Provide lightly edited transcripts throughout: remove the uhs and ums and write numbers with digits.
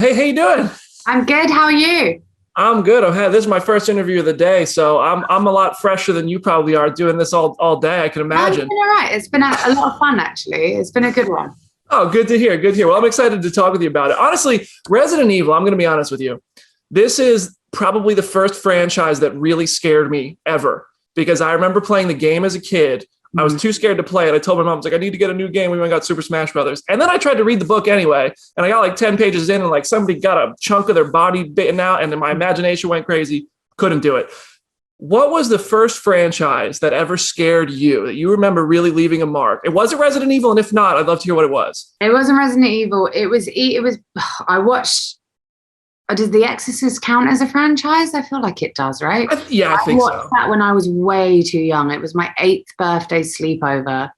Hey, how you doing? I'm good. How are you? I'm good. This is my first interview of the day, so I'm a lot fresher than you probably are doing this all day. I can Oh, it's imagine. been all right. It's been a lot of fun, actually. It's been a good one. Oh, good to hear. Good to hear. Well, I'm excited to talk with you about it. Honestly, Resident Evil, I'm going to be honest with you. This is probably the first franchise that really scared me ever because I remember playing the game as a kid. I was too scared to play it. I told my mom, I was like, I need to get a new game. We went and got Super Smash Brothers. And then I tried to read the book anyway. And I got like 10 pages in and like somebody got a chunk of their body bitten out and then my imagination went crazy. Couldn't do it. What was the first franchise that ever scared you that you remember really leaving a mark? It wasn't Resident Evil. And if not, I'd love to hear what it was. It wasn't Resident Evil. I watched, does The Exorcist count as a franchise? I feel like it does, right? Yeah, I think watched that when I was way too young. It was my 8th birthday sleepover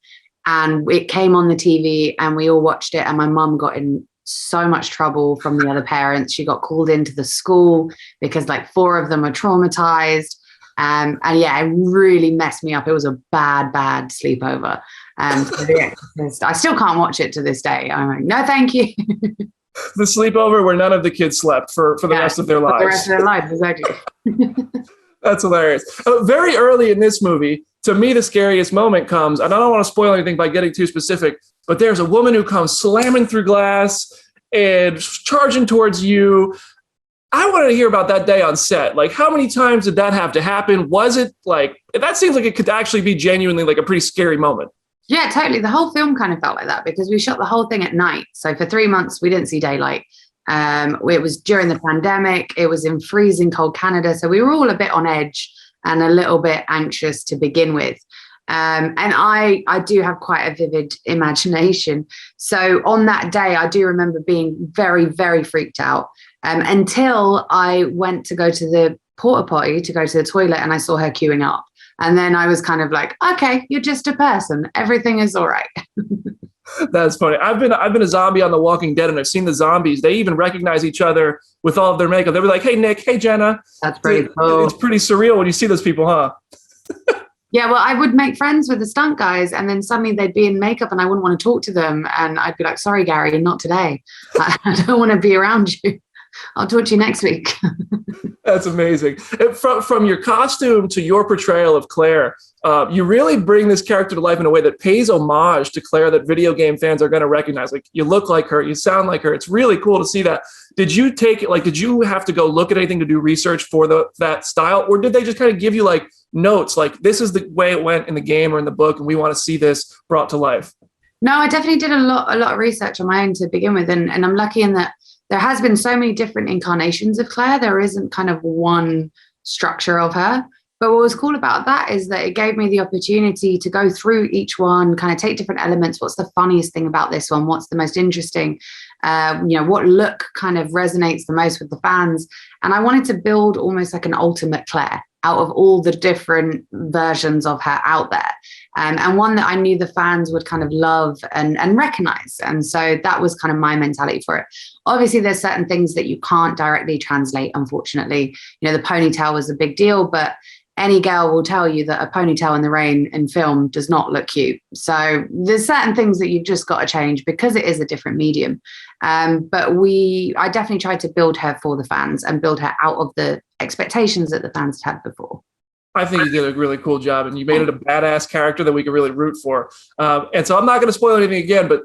and it came on the TV and we all watched it and my mum got in so much trouble from the other parents. She got called into the school because like 4 of them are traumatized. And yeah, it really messed me up. It was a bad sleepover. So The Exorcist, I still can't watch it to this day. I'm like, no, thank you. The sleepover where none of the kids slept for the rest of their lives. For the rest of their lives, exactly. That's hilarious. Very early in this movie, to me, the scariest moment comes, and I don't want to spoil anything by getting too specific, but there's a woman who comes slamming through glass and charging towards you. I wanted to hear about that day on set. Like, how many times did that have to happen? Was it like, that seems like it could actually be genuinely like a pretty scary moment. Yeah, totally. The whole film kind of felt like that because we shot the whole thing at night. So for 3 months, we didn't see daylight. It was during the pandemic. It was in freezing cold Canada. So we were all a bit on edge and a little bit anxious to begin with. And I do have quite a vivid imagination. So on that day, I do remember being very, very freaked out until I went to go to the porta potty to go to the toilet and I saw her queuing up. And then I was kind of like, okay, you're just a person. Everything is all right. That's funny. I've been a zombie on The Walking Dead, and I've seen the zombies. They even recognize each other with all of their makeup. They'll be like, "Hey, Nick. Hey, Jenna." That's pretty cool. It's pretty surreal when you see those people, huh? Yeah, well, I would make friends with the stunt guys, and then suddenly they'd be in makeup, and I wouldn't want to talk to them. And I'd be like, "Sorry, Gary, not today. I don't want to be around you. I'll talk to you next week." That's amazing. From your costume to your portrayal of Claire, you really bring this character to life in a way that pays homage to Claire that video game fans are going to recognize. Like, you look like her, you sound like her. It's really cool to see that. Did you take it, like, did you have to go look at anything to do research for that style? Or did they just kind of give you like notes, like this is the way it went in the game or in the book, and we want to see this brought to life? No, I definitely did a lot of research on my own to begin with. And I'm lucky in that there has been so many different incarnations of Claire. There isn't kind of one structure of her. But what was cool about that is that it gave me the opportunity to go through each one, kind of take different elements. What's the funniest thing about this one? What's the most interesting? What look kind of resonates the most with the fans? And I wanted to build almost like an ultimate Claire out of all the different versions of her out there. And one that I knew the fans would kind of love and recognize. And so that was kind of my mentality for it. Obviously, there's certain things that you can't directly translate, unfortunately. The ponytail was a big deal, but any girl will tell you that a ponytail in the rain in film does not look cute. So there's certain things that you've just got to change because it is a different medium. But I definitely tried to build her for the fans and build her out of the expectations that the fans had before. I think you did a really cool job, and you made it a badass character that we could really root for. And so I'm not going to spoil anything again, but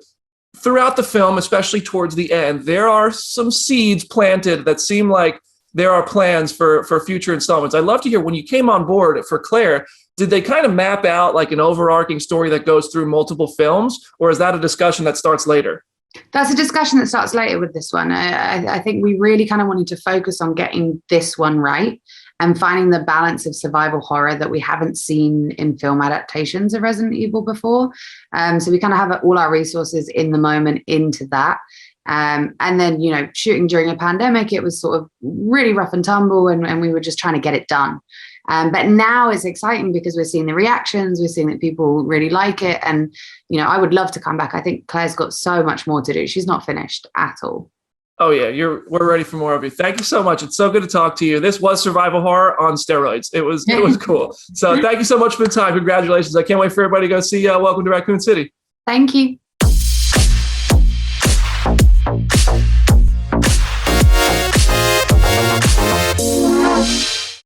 throughout the film, especially towards the end, there are some seeds planted that seem like there are plans for future installments. I'd love to hear, when you came on board for Claire, did they kind of map out like an overarching story that goes through multiple films, or is that a discussion that starts later? That's a discussion that starts later with this one. I think we really kind of wanted to focus on getting this one right and finding the balance of survival horror that we haven't seen in film adaptations of Resident Evil before. So we kind of have all our resources in the moment into that. And then, shooting during a pandemic, it was sort of really rough and tumble, and we were just trying to get it done. But now it's exciting because we're seeing the reactions, we're seeing that people really like it. And, I would love to come back. I think Claire's got so much more to do. She's not finished at all. Oh yeah, we're ready for more of you. Thank you so much. It's so good to talk to you. This was survival horror on steroids. It was cool. So thank you so much for the time. Congratulations. I can't wait for everybody to go see Welcome to Raccoon City. Thank you.